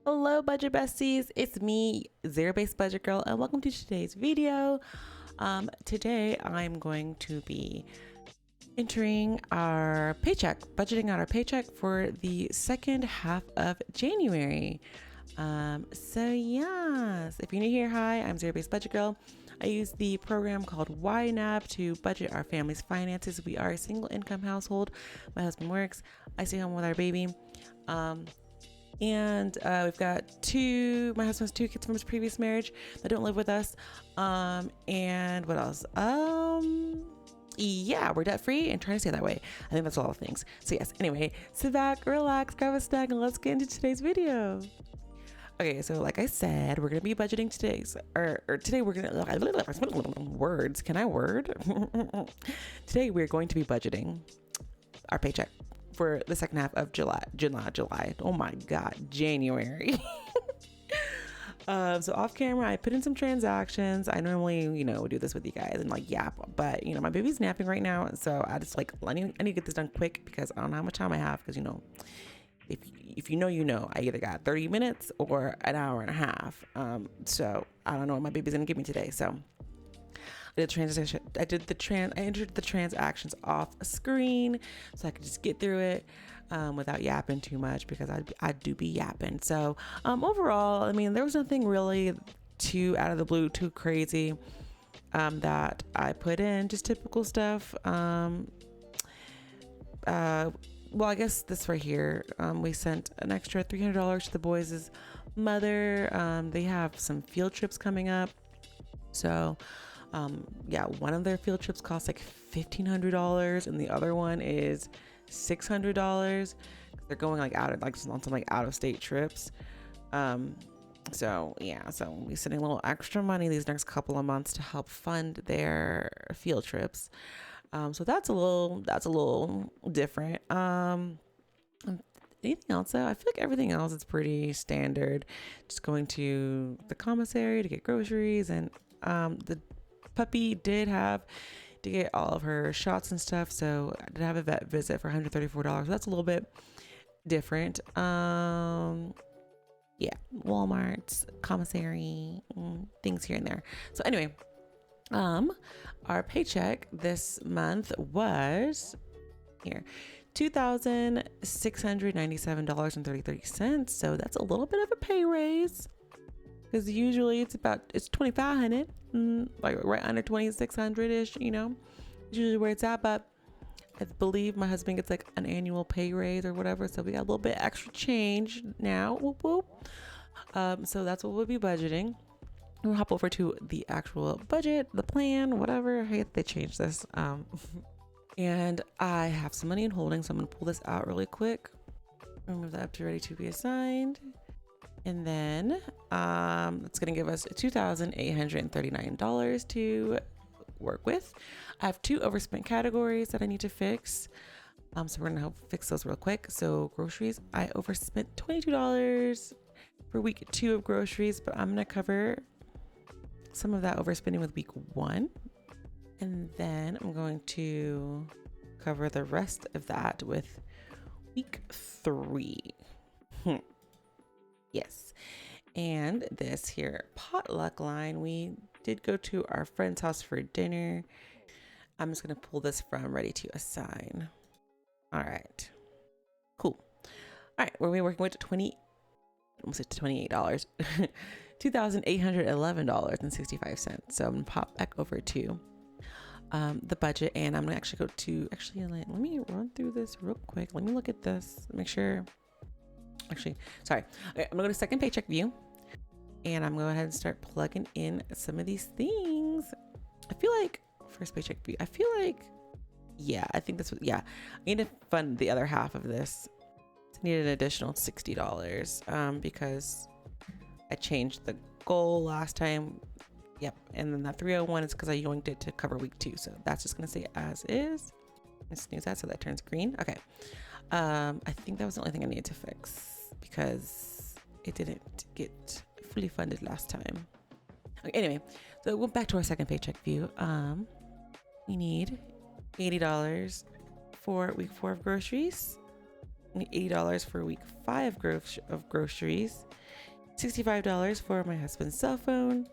Hello, Budget Besties. It's me, Zero-Based Budget Girl, and welcome to today's video. Today, I'm going to be entering our paycheck, budgeting out our paycheck for the second half of January. So yes, if you're new here, hi, I'm Zero-Based Budget Girl. I use the program called YNAB to budget our family's finances. We are a single income household. My husband works. I stay home with our baby. And we've got my husband has two kids from his previous marriage that don't live with us. And what else? Yeah, we're debt free and trying to stay that way. I think that's all the things. So yes, anyway, sit back, relax, grab a snack, and let's get into today's video. Okay, so like I said, we're gonna be budgeting today. Today we're gonna words. Can I word? Today we're going to be budgeting our paycheck for the second half of July. Oh my God, January. So off camera, I put in some transactions. I normally, do this with you guys and yap, but my baby's napping right now. So I just I need to get this done quick because I don't know how much time I have. Because if you know, I either got 30 minutes or an hour and a half. So I don't know what my baby's gonna give me today. So I entered the transactions off screen so I could just get through it without yapping too much because I do be yapping. So overall, there was nothing really too out of the blue, too crazy that I put in, just typical stuff. Well, I guess this right here, we sent an extra $300 to the boys' mother. They have some field trips coming up. So one of their field trips costs $1,500 and the other one is $600. They're going out of state trips. So we'll be sending a little extra money these next couple of months to help fund their field trips. So that's a little different. Anything else though? I feel like everything else is pretty standard. Just going to the commissary to get groceries, and the puppy did have to get all of her shots and stuff, so I did have a vet visit for $134. So that's a little bit different. Walmart's, commissary, things here and there. So anyway, our paycheck this month was here $2,697.33. So that's a little bit of a pay raise, because usually it's $2,500, right under 2,600-ish, usually where it's at. But I believe my husband gets an annual pay raise or whatever, so we got a little bit extra change now. Whoop whoop. So that's what we'll be budgeting. We'll hop over to the actual budget, the plan, whatever. I hate they changed this. And I have some money in holding, so I'm gonna pull this out really quick. Move that up to ready to be assigned. And then it's going to give us $2,839 to work with. I have two overspent categories that I need to fix. So we're going to help fix those real quick. So groceries, I overspent $22 for week 2 of groceries, but I'm going to cover some of that overspending with week 1. And then I'm going to cover the rest of that with week 3. Yes. And this here potluck line, we did go to our friend's house for dinner. I'm just going to pull this from ready to assign. All right. Cool. All right. We're working with $28. $2,811.65. So I'm going to pop back over to the budget, and I'm going to actually go to, let me run through this real quick. Let me look at this, make sure. Sorry. Okay, I'm gonna go to second paycheck view, and I'm gonna go ahead and start plugging in some of these things. I feel like first paycheck view. I think this was, I need to fund the other half of this. I need an additional $60 because I changed the goal last time. Yep, and then that 301 is because I yoinked it to cover week 2, so that's just gonna stay as is. Let's snooze that so that turns green. Okay. I think that was the only thing I needed to fix because it didn't get fully funded last time. Okay, anyway, so we're back to our second paycheck view. We need $80 for week 4 of groceries. We need $80 for week 5 of groceries. $65 for my husband's cell phone.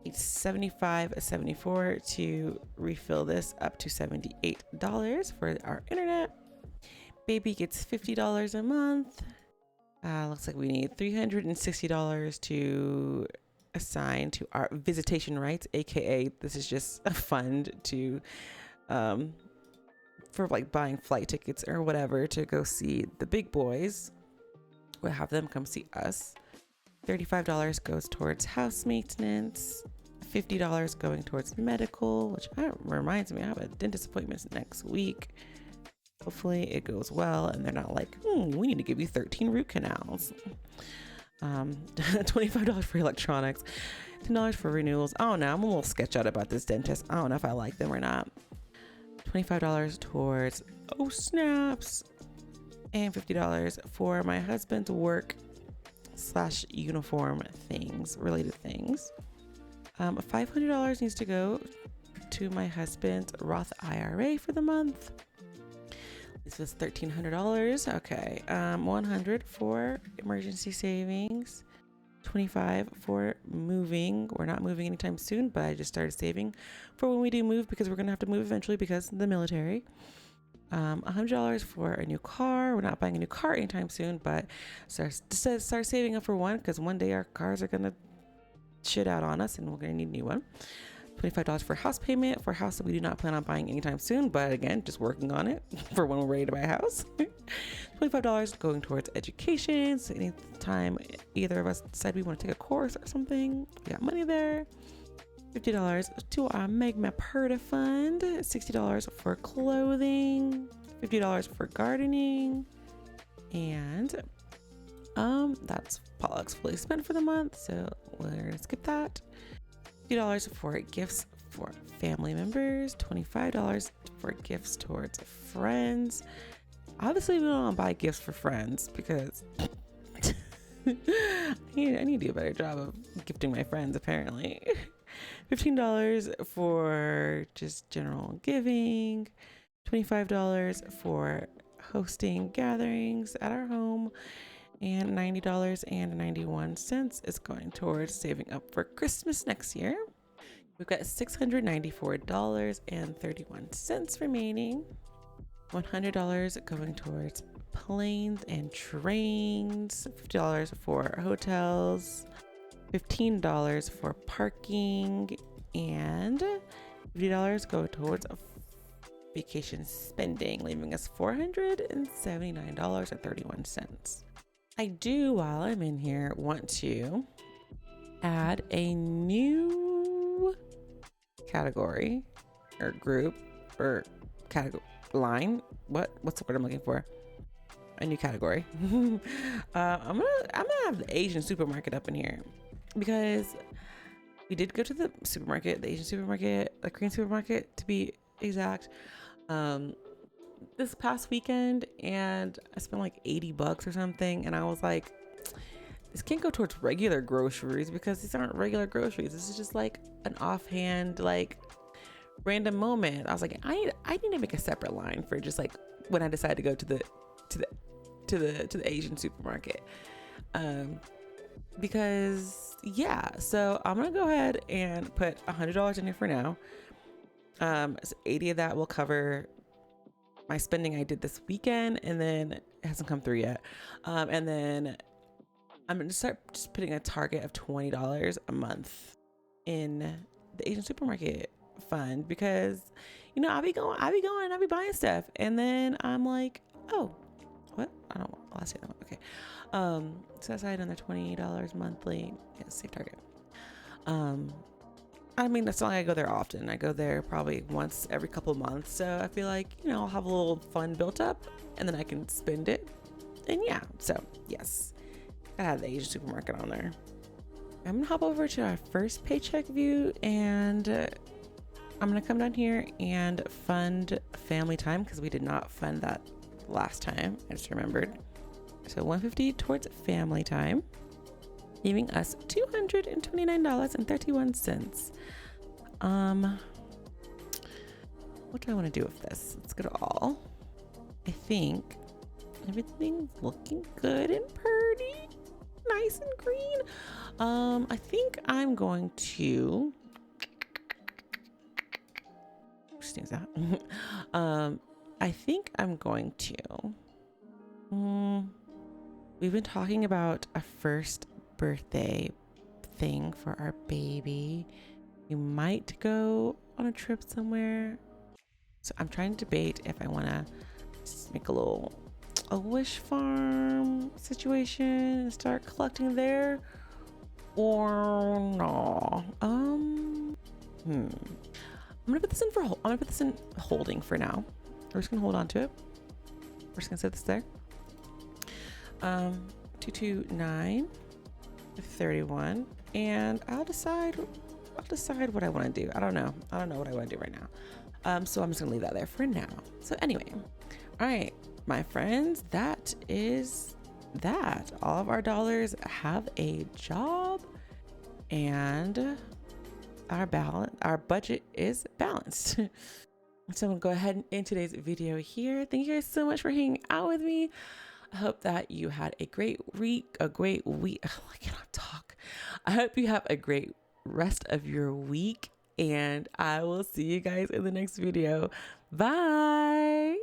It's $75.74 to refill this up to $78 for our internet. Baby gets $50 a month. Looks like we need $360 to assign to our visitation rights, aka this is just a fund to for like buying flight tickets or whatever to go see the big boys. We'll have them come see us. $35 goes towards house maintenance, $50 going towards medical, which reminds me I have a dentist appointment next week. Hopefully it goes well and they're not like, we need to give you 13 root canals. $25 for electronics, $10 for renewals. I don't know, I'm a little sketched out about this dentist. I don't know if I like them or not. $25 towards snaps, and $50 for my husband's work / uniform things, related things. $500 needs to go to my husband's Roth IRA for the month. This was $1,300. Okay. $100 for emergency savings, $25 for moving. We're not moving anytime soon, but I just started saving for when we do move because we're going to have to move eventually because of the military. $100 for a new car. We're not buying a new car anytime soon, but start saving up for one because one day our cars are going to shit out on us and we're going to need a new one. $25 for house payment for a house that we do not plan on buying anytime soon, but again, just working on it for when we're ready to buy a house. $25 going towards education. So anytime either of us decide we want to take a course or something, we got money there. $50 to our Meg Maperta fund. $60 for clothing. $50 for gardening. And that's Pollock's fully spent for the month, so we're gonna skip that. $50 for gifts for family members, $25 for gifts towards friends. Obviously, we don't buy gifts for friends because I need to do a better job of gifting my friends, apparently. $15 for just general giving, $25 for hosting gatherings at our home, and $90.91 is going towards saving up for Christmas next year. We've got $694.31 remaining. $100 going towards planes and trains. $50 for hotels. $15 for parking. And $50 go towards vacation spending, leaving us $479.31. I do, while I'm in here, want to add a new category or group or category line. What's the word I'm looking for? A new category. I'm gonna have the Asian supermarket up in here because we did go to the supermarket, the Asian supermarket, the Korean supermarket to be exact, this past weekend, and I spent like $80 or something, and I was like, this can't go towards regular groceries because these aren't regular groceries. This is just like an offhand, like random moment. I was like, I need to make a separate line for just like when I decide to go to the Asian supermarket, because yeah. So I'm gonna go ahead and put $100 in here for now. So 80 of that will cover my spending I did this weekend, and then it hasn't come through yet. And then I'm gonna start just putting a target of $20 a month in the Asian supermarket fund because, you know, I'll be buying stuff, and then I'm like, oh, what? I don't want. I'll say that one. Okay. So that's another $20 monthly. Yeah, save target. I mean, that's not like I go there often. I go there probably once every couple of months. So I feel like, you know, I'll have a little fun built up and then I can spend it. And yeah, so yes, I have the Asian supermarket on there. I'm gonna hop over to our first paycheck view, and I'm gonna come down here and fund family time because we did not fund that last time. I just remembered. So $150 towards family time, leaving us $229.31. What do I want to do with this? Let's go to all. I think everything's looking good and pretty. nice and green. I think I'm going to sneeze that. I think I'm going to. We've been talking about a first birthday thing for our baby. We might go on a trip somewhere. So I'm trying to debate if I want to make a wish farm situation and start collecting there or no. I'm gonna put this in holding for now. We're just gonna hold on to it. We're just gonna set this there. 229 31, and I'll decide what I want to do. I don't know what I want to do right now. So I'm just gonna leave that there for now. So anyway, all right, my friends, that is that. All of our dollars have a job, and our budget is balanced. So I'm gonna go ahead and end today's video here. Thank you guys so much for hanging out with me. I hope that you had a great week. Oh, I cannot talk. I hope you have a great rest of your week, and I will see you guys in the next video. Bye.